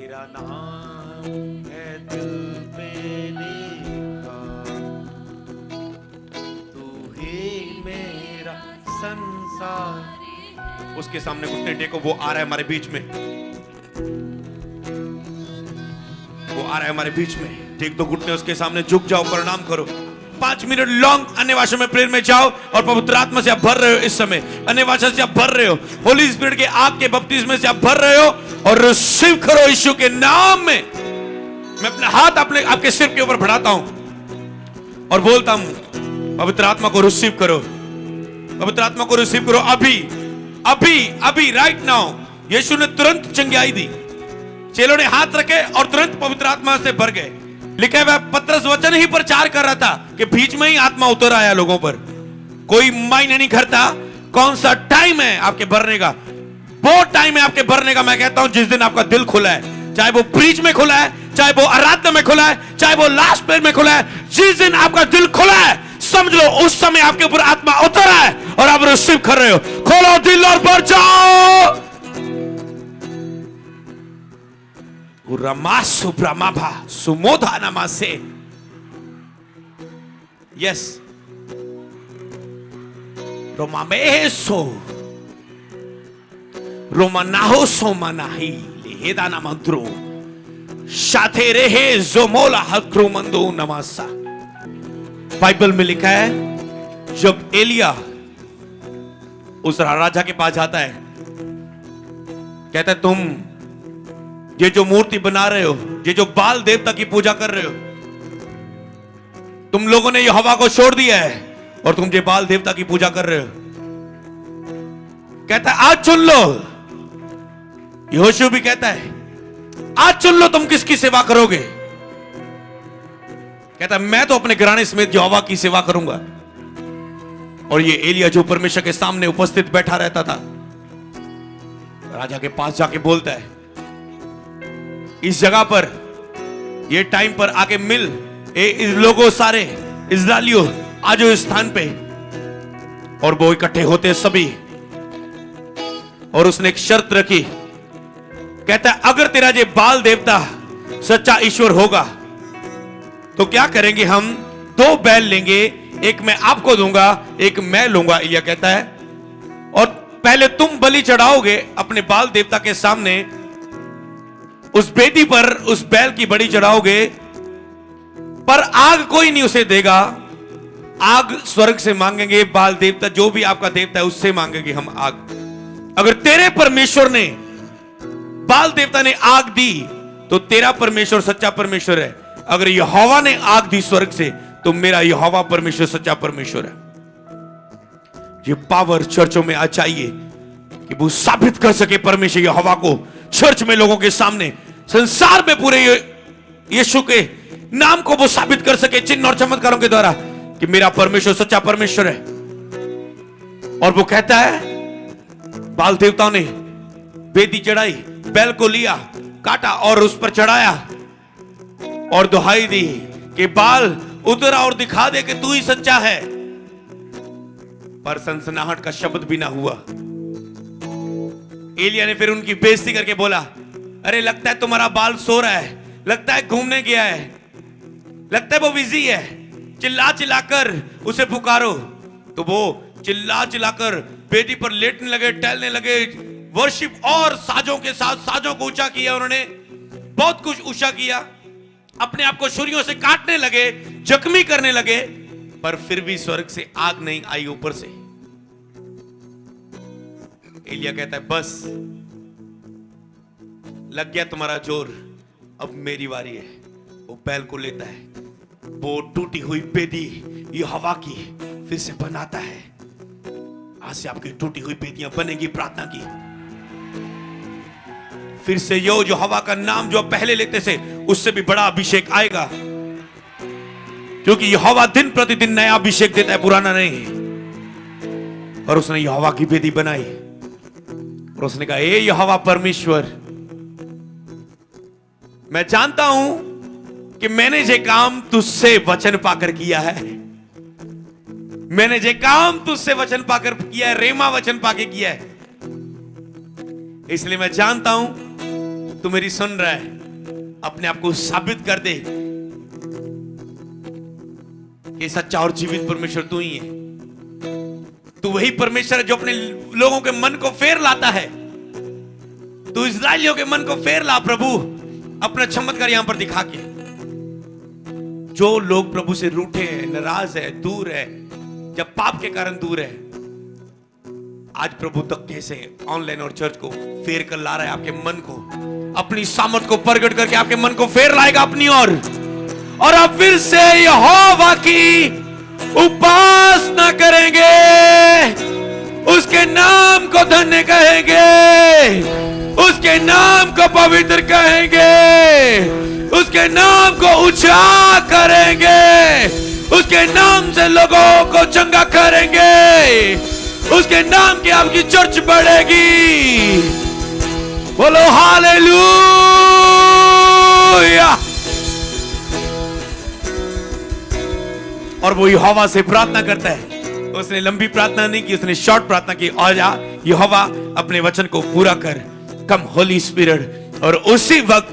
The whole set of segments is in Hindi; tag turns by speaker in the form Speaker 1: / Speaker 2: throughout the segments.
Speaker 1: तेरा नाम है दिल पे लिखा, तू ही मेरा संसार। उसके सामने घुटने टेको, वो आ रहा है हमारे बीच में, वो आ रहा है हमारे बीच में। टेक दो घुटने उसके सामने, झुक जाओ, प्रणाम करो। 5 मिनट लॉन्ग अन्य भाषा में प्रेयर में जाओ और पवित्र आत्मा से आप भर रहे हो। इस समय अन्य भाषा से आप भर रहे हो, होली स्पिरिट के आग के बपतिस्मे से आप भर रहे हो और रिसीव करो यीशु के नाम में। मैं अपना हाथ आपके सिर के ऊपर बढ़ाता हूं और बोलता हूं, पवित्र आत्मा को रिसीव करो, पवित्र आत्मा को रिसीव करो। अभी अभी अभी राइट नाउ। यीशु ने तुरंत चंगाई दी, चेलों ने हाथ रखे और तुरंत पवित्र आत्मा से भर गए। लिखा है पतरस वचन ही प्रचार कर रहा था कि बीच में ही आत्मा उतर आया लोगों पर। कोई मायने नहीं करता कौन सा टाइम है आपके भरने का, वो टाइम है आपके भरने का। मैं कहता हूं जिस दिन आपका दिल खुला है, चाहे वो प्रीच में खुला है, चाहे वो आराधना में खुला है, चाहे वो लास्ट प्रेयर में खुला है, जिस दिन आपका दिल खुला है समझ लो उस समय आपके ऊपर आत्मा उतर है और आप रिसीव कर रहे हो। खोलो दिल और बढ़ जाओ। Ramasu Brahmabha Sumodha Namase. Yes. Romameso Romanaho Somanahi Lehedana Mantro Shaterehe Zomola Hakrumando Namasa. Bible में लिखा है जब एलिया उस राजा के पास जाता है, कहता है तुम ये जो मूर्ति बना रहे हो, ये जो बाल देवता की पूजा कर रहे हो, तुम लोगों ने यहोवा को छोड़ दिया है और तुम ये बाल देवता की पूजा कर रहे हो। कहता है आज चुन लो। यहोशू भी कहता है आज चुन लो तुम किसकी सेवा करोगे। कहता है मैं तो अपने घराने समेत यहोवा की सेवा करूंगा। और ये एलिया जो परमेश्वर के सामने उपस्थित बैठा रहता था, राजा के पास जाके बोलता है इस जगह पर ये टाइम पर आके मिल, इस लोगों सारे इस्राएलियों आज इस स्थान पे। और वो इकट्ठे होते सभी और उसने एक शर्त रखी। कहता है अगर तेरा ये बाल देवता सच्चा ईश्वर होगा तो क्या करेंगे, हम 2 बैल लेंगे, एक मैं आपको दूंगा, एक मैं लूंगा। एलिया कहता है और पहले तुम बलि चढ़ाओगे अपने बाल देवता के सामने, उस बेदी पर उस बैल की बलि चढ़ाओगे, पर आग कोई नहीं उसे देगा। आग स्वर्ग से मांगेंगे, बाल देवता जो भी आपका देवता है उससे मांगेंगे हम आग। अगर तेरे परमेश्वर ने, बाल देवता ने आग दी तो तेरा परमेश्वर सच्चा परमेश्वर है। अगर यहोवा ने आग दी स्वर्ग से तो मेरा यहोवा परमेश्वर सच्चा परमेश्वर है। ये पावर चर्चों में आ चाहिए कि वो साबित कर सके परमेश्वर यहोवा को चर्च में, लोगों के सामने, संसार में, पूरे यीशु के नाम को वो साबित कर सके चिन्ह और चमत्कारों के द्वारा कि मेरा परमेश्वर सच्चा परमेश्वर है। और वो कहता है बाल देवताओं ने बेदी चढ़ाई, बैल को लिया, काटा और उस पर चढ़ाया और दुहाई दी कि बाल उतरा और दिखा दे कि तू ही सच्चा है। पर सनसनाहट का शब्द भी ना हुआ। एलिया ने फिर उनकी बेइज्जती करके बोला अरे लगता है तुम्हारा बाल सो रहा है, लगता है घूमने गया है, लगता है वो बिजी है, चिल्ला चिल्लाकर उसे पुकारो। तो वो चिल्ला चिल्लाकर बेदी पर लेटने लगे, टहलने लगे, वर्शिप और साजों के साथ साजों को ऊंचा किया। उन्होंने बहुत कुछ ऊंचा किया, अपने आप को छुरियों से काटने लगे, जख्मी करने लगे, पर फिर भी स्वर्ग से आग नहीं आई ऊपर से। एलिया कहता है बस लग गया तुम्हारा जोर, अब मेरी बारी है। वो बैल को लेता है, वो टूटी हुई बेदी यहोवा की फिर से बनाता है। आज से आपकी टूटी हुई बेदियां बनेगी प्रार्थना की। फिर से जो हवा का नाम जो पहले लेते थे उससे भी बड़ा अभिषेक आएगा, क्योंकि यहोवा दिन प्रतिदिन नया अभिषेक देता है, पुराना नहीं। और उसने यहोवा की बेदी बनाई और उसने कहा ए यहोवा परमेश्वर, मैं जानता हूं कि मैंने ये काम तुझसे वचन पाकर किया है, मैंने ये काम तुझसे वचन पाकर किया है, रेमा वचन पाके किया है। इसलिए मैं जानता हूं तू मेरी सुन रहा है, अपने आप को साबित कर दे कि सच्चा और जीवित परमेश्वर तू ही है। तू वही परमेश्वर है जो अपने लोगों के मन को फेर लाता है। तू इस्राएलियों के मन को फेर ला प्रभु, अपना चमत्कार यहां पर दिखा के। जो लोग प्रभु से रूठे हैं, नाराज है, दूर है, जब पाप के कारण दूर है, आज प्रभु धक्के से ऑनलाइन और चर्च को फेर कर ला रहा है। आपके मन को, अपनी सामर्थ को प्रकट करके आपके मन को फेर लाएगा अपनी ओर, और आप फिर से यहोवा की उपासना करेंगे, उसके नाम को धन्य कहेंगे, उसके नाम को पवित्र कहेंगे, उसके नाम को ऊंचा करेंगे, उसके नाम से लोगों को चंगा करेंगे, उसके नाम की आपकी चर्च बढ़ेगी। बोलो हालेलुया। और वो यहोवा से प्रार्थना करता है। उसने लंबी प्रार्थना नहीं की, उसने शॉर्ट प्रार्थना की, और यहोवा अपने वचन को पूरा कर, कम होली स्पिरिट। और उसी वक्त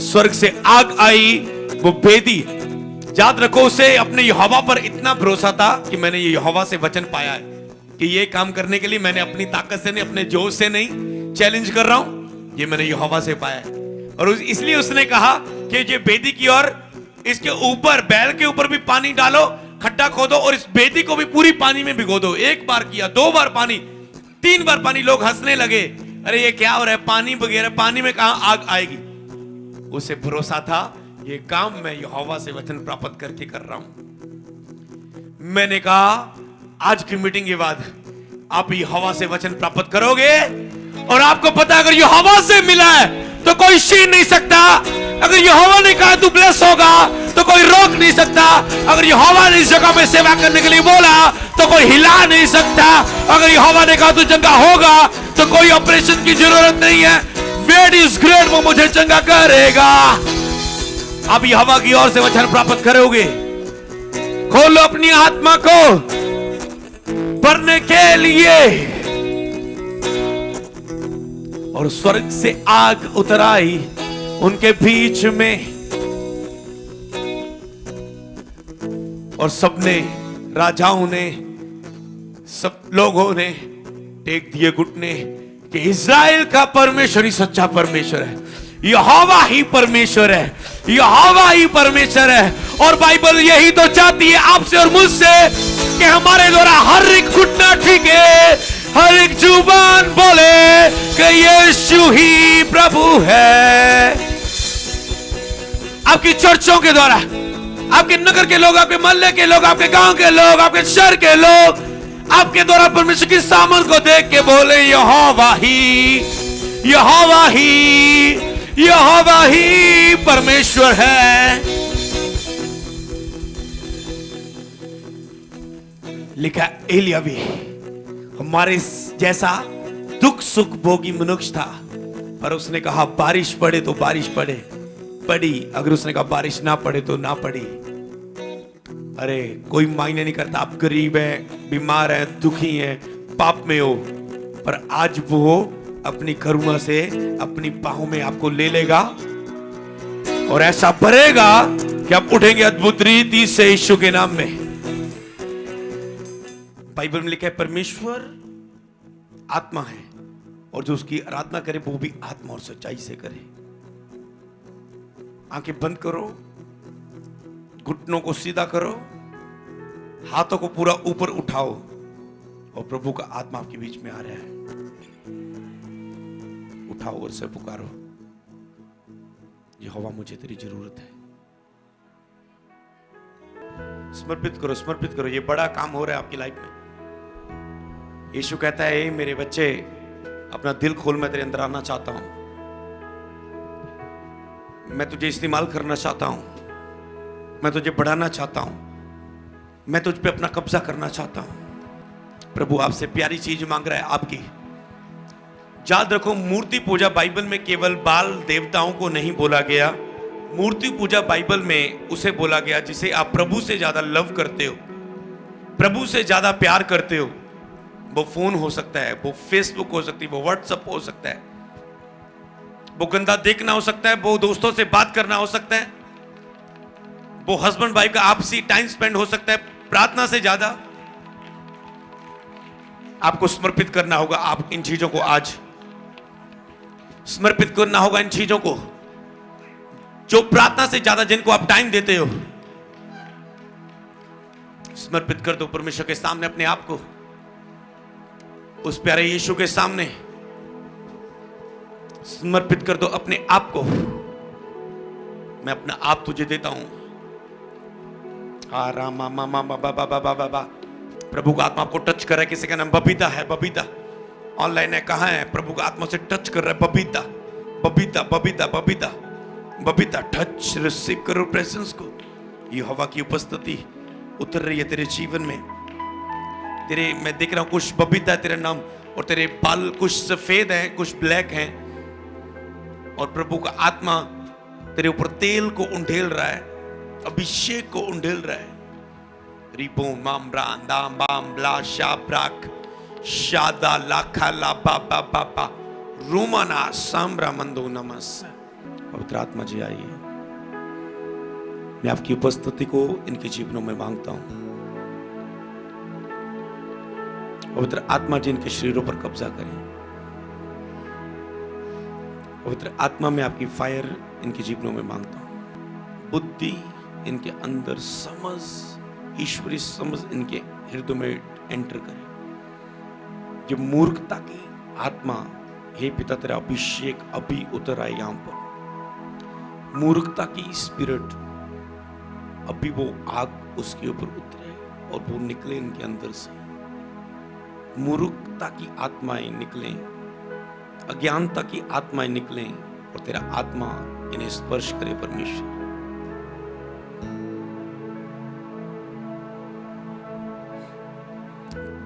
Speaker 1: स्वर्ग से आग आई, वो बेदी, याद रखो, उसे अपने यहोवा पर इतना भरोसा था कि मैंने ये यहोवा से वचन पाया है कि ये काम करने के लिए मैंने अपनी ताकत से नहीं, अपने जोश से नहीं चैलेंज कर रहा हूं, ये मैंने यहोवा से पाया है। और इसलिए उसने कहा कि ये बेदी की ओर, इसके ऊपर, बैल के ऊपर भी पानी डालो, खड्डा खोदो और इस बेदी को भी पूरी पानी में भिगो दो। एक बार किया, 2 बार पानी, 3 बार पानी। लोग हंसने लगे, अरे ये क्या हो रहा है, पानी वगैरह, पानी में कहां आग आएगी। उसे भरोसा था ये काम मैं यहोवा से वचन प्राप्त करके कर रहा हूं। मैंने कहा आज की मीटिंग के बाद आप यहोवा से वचन प्राप्त करोगे, और आपको पता अगर यहोवा से मिला है तो कोई छीन नहीं सकता। अगर यहोवा ने कहा तू ब्लेस होगा तो कोई रोक नहीं सकता। अगर यहोवा ने इस जगह में सेवा करने के लिए बोला तो कोई हिला नहीं सकता। अगर यहोवा ने कहा तू चंगा होगा तो कोई ऑपरेशन की जरूरत नहीं है। वेट इज ग्रेट, वो मुझे चंगा करेगा। आप यहोवा की ओर से वचन प्राप्त करोगे। खोलो अपनी आत्मा को भरने के लिए, और स्वर्ग से आग उतर आई उनके बीच में, और सबने, राजाओं ने, सब लोगों ने टेक दिए घुटने कि इज़राइल का परमेश्वर ही सच्चा परमेश्वर है, यहोवा ही परमेश्वर है, यहोवा ही परमेश्वर है। और बाइबल यही तो चाहती है आपसे और मुझसे कि हमारे द्वारा हर एक घुटना टिके, हर एक जुबान बोले कि यीशु ही प्रभु है। आपकी चर्चों के द्वारा, आपके नगर के लोग, आपके मोहल्ले के लोग, आपके गांव के लोग, आपके शहर के लोग आपके द्वारा परमेश्वर की सामर्थ को देख के बोले यहोवा ही, यहोवा ही, यहोवा ही परमेश्वर है। लिखा एलिया भी हमारे जैसा दुख सुख भोगी मनुष्य था, पर उसने कहा बारिश पड़े तो बारिश पड़े, पड़ी। अगर उसने कहा बारिश ना पड़े तो ना पड़ी। अरे कोई मायने नहीं करता, आप गरीब हैं, बीमार हैं, दुखी हैं, पाप में हो, पर आज वो अपनी करुणा से अपनी बाहों में आपको ले लेगा और ऐसा भरेगा कि आप उठेंगे अद्भुत रीति से यीशु के नाम में। बाइबल में लिखा है परमेश्वर आत्मा है और जो उसकी आराधना करे वो भी आत्मा और सच्चाई से करे। आंखें बंद करो, घुटनों को सीधा करो, हाथों को पूरा ऊपर उठाओ और प्रभु का आत्मा आपके बीच में आ रहा है। उठाओ और से पुकारो, यहोवा मुझे तेरी जरूरत है। समर्पित करो, समर्पित करो। ये बड़ा काम हो रहा है आपकी लाइफ में। यीशु कहता है ए मेरे बच्चे, अपना दिल खोल, मैं तेरे अंदर आना चाहता हूं, मैं तुझे इस्तेमाल करना चाहता हूं, मैं तुझे बढ़ाना चाहता हूं, मैं तुझ पे अपना कब्जा करना चाहता हूं। प्रभु आपसे प्यारी चीज मांग रहा है आपकी। याद रखो, मूर्ति पूजा बाइबल में केवल बाल देवताओं को नहीं बोला गया। मूर्ति पूजा बाइबल में उसे बोला गया जिसे आप प्रभु से ज्यादा लव करते हो, प्रभु से ज्यादा प्यार करते हो। वो फोन हो सकता है, वो फेसबुक हो सकती है, वो व्हाट्सएप हो सकता है, वो गंदा देखना हो सकता है, वो दोस्तों से बात करना हो सकता है, वो हस्बैंड वाइफ का आपसी टाइम स्पेंड हो सकता है। प्रार्थना से ज्यादा आपको समर्पित करना होगा। आप इन चीजों को आज समर्पित करना होगा, इन चीजों को जो प्रार्थना से ज्यादा जिनको आप टाइम देते हो, समर्पित कर दो परमेश्वर के सामने अपने आप को, उस प्यारे यीशु के सामने समर्पित कर दो अपने आप को। मैं अपना आप तुझे देता हूं। रामा मामा बाबा बाबा बाबा बा। प्रभु का आत्मा आपको टच कर रहा है। किसी का नाम बबीता है, बबीता ऑनलाइन है, कहां है? प्रभु का आत्मा से टच कर रहा है। बबीता बबीता बबीता बबीता बबीता टच, रिसीव करो प्रेजेंस को। ये हवा की उपस्थिति उतर रही है तेरे जीवन में। तेरे मैं देख रहा हूं कुछ बबीता है तेरा नाम, और तेरे बाल कुछ सफेद हैं, कुछ ब्लैक हैं, और प्रभु का आत्मा तेरे ऊपर तेल को उंडेल रहा है, अभिषेक को उंडेल रहा है। रिबो माम ब्रांदाम बाम ब्ला शाब्राक शादा लाखा ला बाबा बाबा रोमाना साम्रा मंदो नमस। पवित्र आत्मा जी आइए, मैं आपकी उपस्थिति को इनके जीवनों में मांगता हूं। पवित्र आत्मा जी इनके शरीरों पर कब्जा करें। पवित्र आत्मा में आपकी फायर इनके जीवनों में मांगता हूं। बुद्धि इनके अंदर, समझ, ईश्वरीय समझ इनके हृदय में एंटर करे। जो मूर्खता की आत्मा, हे पिता तेरा अभिषेक अभी उतर आए यहां पर। मूर्खता की स्पिरिट अभी वो आग उसके ऊपर उतरे और वो निकले इनके अंदर से। मूर्खता की आत्माएं निकलें, अज्ञानता की आत्माएं निकलें, और तेरा आत्मा इन्हें स्पर्श करे परमेश्वर।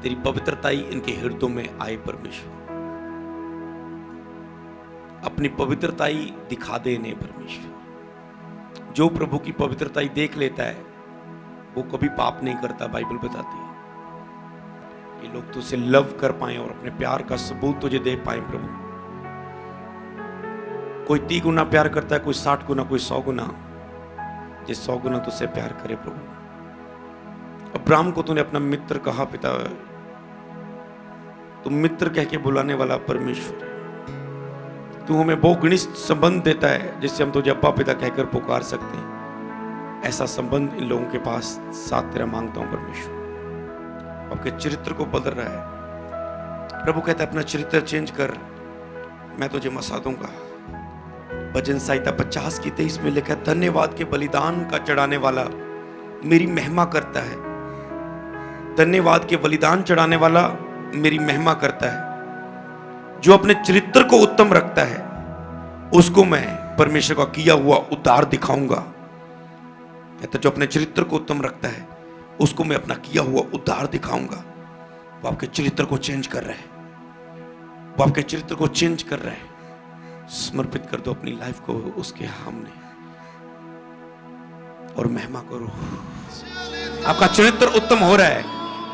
Speaker 1: तेरी पवित्रता ही इनके हृदयों में आए परमेश्वर। अपनी पवित्रता ही दिखा दे इन्हें परमेश्वर। जो प्रभु की पवित्रता ही देख लेता है वो कभी पाप नहीं करता, बाइबल बताती है। ये लोग तुझसे लव कर पाए और अपने प्यार का सबूत तुझे दे पाए प्रभु। कोई 30 गुना प्यार करता है, कोई 60 गुना, कोई 100 गुना। ये 100 गुना तुझसे प्यार करे प्रभु। अब्राहम को तूने अपना मित्र कहा पिता, तुम मित्र कह के बुलाने वाला परमेश्वर है। तू हमें वो घनिष्ठ संबंध देता है जिससे हम तुझे अब्बा पिता कहकर पुकार सकते हैं। ऐसा संबंध इन लोगों के पास साथ तेरा मांगता हूं परमेश्वर। आपके चरित्र को बदल रहा है प्रभु। कहता है अपना चरित्र चेंज कर, मैं तुझे मसा दूंगा। भजन संहिता 50 की 23 में लिखा है, धन्यवाद के बलिदान का चढ़ाने वाला मेरी महिमा करता है। धन्यवाद के बलिदान चढ़ाने वाला मेरी महिमा करता है। जो अपने चरित्र को उत्तम रखता है उसको मैं परमेश्वर का किया हुआ उद्धार दिखाऊंगा। कहता जो अपने चरित्र को उत्तम रखता है उसको मैं अपना किया हुआ उद्धार दिखाऊंगा। वो आपके चरित्र को चेंज कर रहा है, वो आपके चरित्र को चेंज कर रहा है। समर्पित कर दो अपनी लाइफ को उसके सामने और महिमा करो। आपका चरित्र उत्तम हो रहा है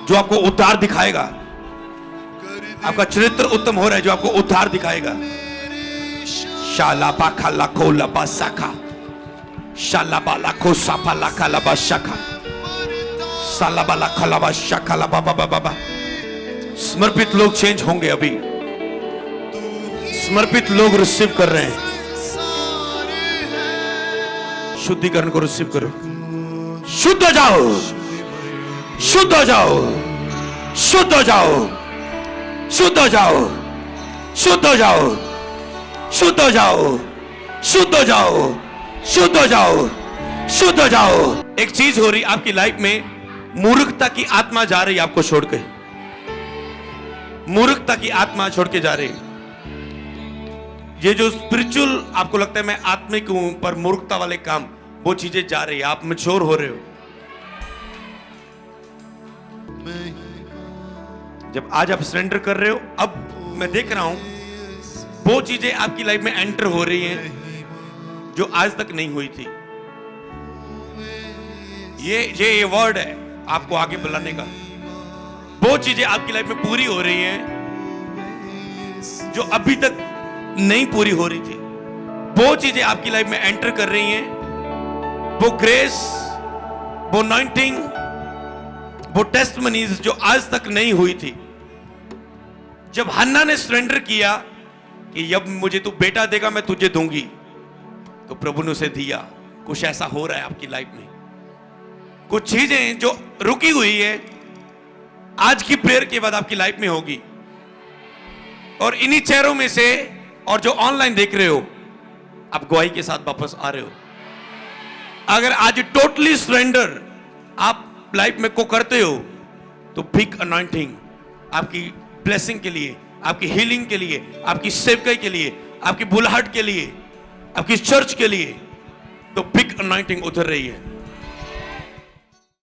Speaker 1: जो आपको उद्धार दिखाएगा। आपका चरित्र उत्तम हो रहा है जो आपको उद्धार दिखाएगा। शालाबा खाला खोला बासाखा, शालाबा लाखो साफा लाखा लबा शाखा, सालाबा लाखा लबा शाखा लबा बाबा बाबा। समर्पित लोग चेंज होंगे अभी। समर्पित लोग रिसीव कर रहे हैं। शुद्धिकरण को रिसीव करो। शुद्ध हो जाओ, शुद्ध हो जाओ, शुद्ध हो जाओ, शुद्ध हो जाओ, शुद्ध हो जाओ, शुद्ध हो जाओ, शुद्ध हो जाओ, शुद्ध हो जाओ, शुद्ध हो जाओ। एक चीज हो रही आपकी लाइफ में, मूर्खता की आत्मा जा रही आपको छोड़ के। मूर्खता की आत्मा छोड़ के जा रही। ये जो स्पिरिचुअल आपको लगता है मैं आत्मिक हूं पर मूर्खता वाले काम, वो चीजें जा रही है। आप मैच्योर हो रहे हो। जब आज आप सरेंडर कर रहे हो, अब मैं देख रहा हूं वो चीजें आपकी लाइफ में एंटर हो रही हैं जो आज तक नहीं हुई थी। ये वर्ड है आपको आगे बुलाने का। वो चीजें आपकी लाइफ में पूरी हो रही हैं जो अभी तक नहीं पूरी हो रही थी। वो चीजें आपकी लाइफ में एंटर कर रही हैं, वो ग्रेस, वो अनॉइंटिंग, वो टेस्टमनीज जो आज तक नहीं हुई थी। जब हन्ना ने सरेंडर किया कि जब मुझे तू बेटा देगा मैं तुझे दूंगी, तो प्रभु ने उसे दिया। कुछ ऐसा हो रहा है आपकी लाइफ में, कुछ चीजें जो रुकी हुई है आज की प्रेयर के बाद आपकी लाइफ में होगी। और इन्हीं चेहरों में से, और जो ऑनलाइन देख रहे हो, आप गवाही के साथ वापस आ रहे हो। अगर आज टोटली सरेंडर आप लाइफ में को करते हो, तो बिग अनॉइंटिंग आपकी ब्लेसिंग के लिए, आपकी हीलिंग के लिए, आपकी सेवकाई के लिए, आपकी बुलाहट के लिए, आपकी चर्च के लिए, तो बिग अनॉइंटिंग उतर रही है।